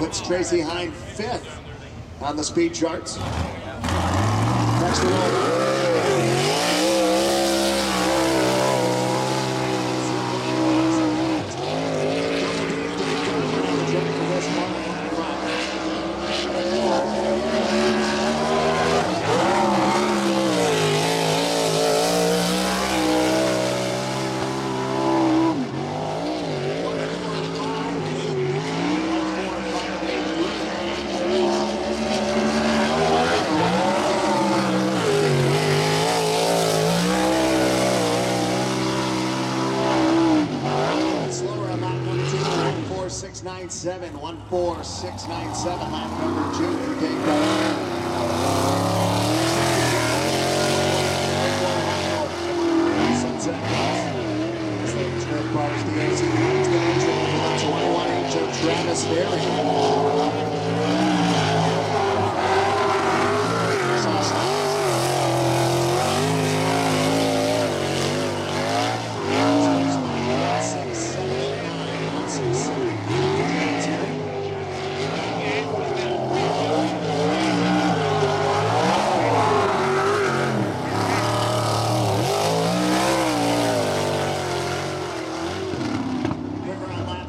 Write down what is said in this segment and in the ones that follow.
puts Tracy Hine 5th on the speed charts. Next to roll. Slower on lap number 2, 14697, 14697, lap number 2 for Dave Darling. Travis Berry.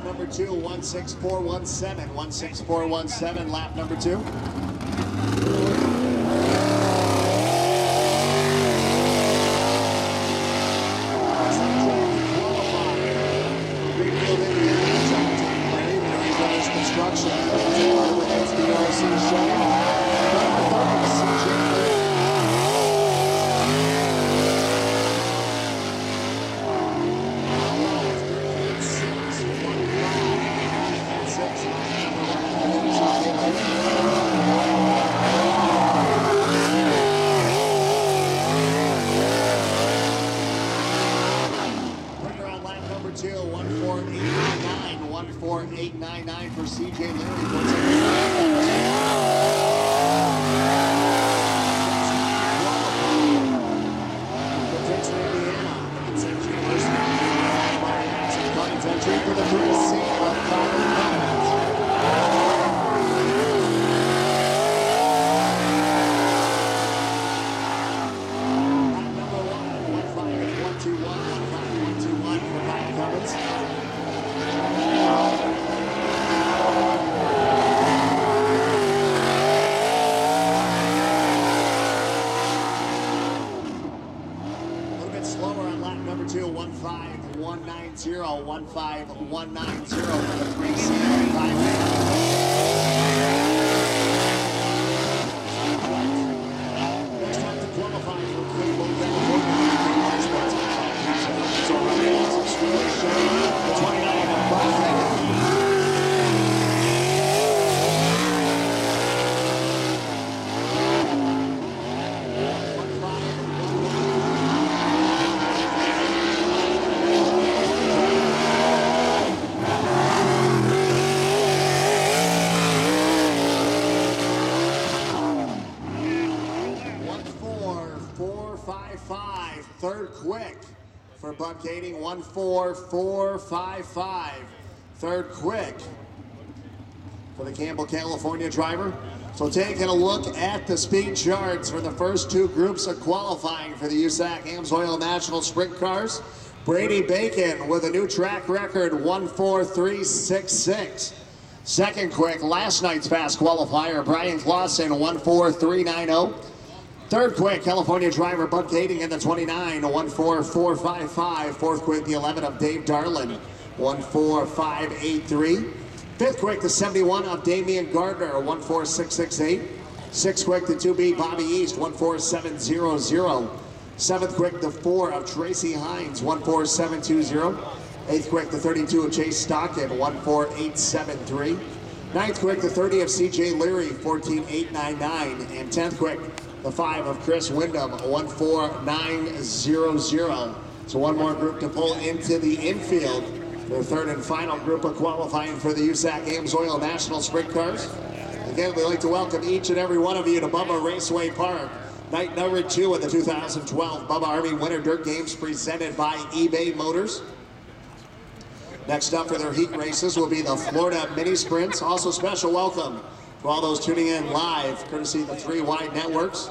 Number 2, 16417, 16417, lap number 2. Construction. Number 2, 14899, 14899 for CJ Leary. For the first seat of slower on lap number 2, 15190, 15190 for the Fri Feb 5. Next time to qualify for Cable the 29 and 5. Third quick for Bud Kading, 14455. Third quick for the Campbell, California driver. So taking a look at the speed charts for the first 2 groups of qualifying for the USAC AMSOIL National Sprint Cars. Brady Bacon with a new track record, 14366. Second quick, last night's fast qualifier, Brian Clausen, 14390. Third quick, California driver Bud Kading in the 29, 14455. Fourth quick, the 11 of Dave Darlin, 14583. Fifth quick, the 71 of Damian Gardner, 14668. Sixth quick, the 2B Bobby East, 14700. Seventh quick, the 4 of Tracy Hines, 14720. Eighth quick, the 32 of Chase Stockton, 14873. Ninth quick, the 30 of CJ Leary, 14899. And 10th quick, the 5 of Chris Wyndham, 14900. So one more group to pull into the infield. Their third and final group of qualifying for the USAC AMSOIL National Sprint Cars. Again, we'd like to welcome each and every one of you to Bubba Raceway Park. Night number 2 of the 2012 Bubba Army Winter Dirt Games presented by eBay Motors. Next up for their heat races will be the Florida Mini Sprints. Also special welcome to all those tuning in live, courtesy of the 3 Wide Networks.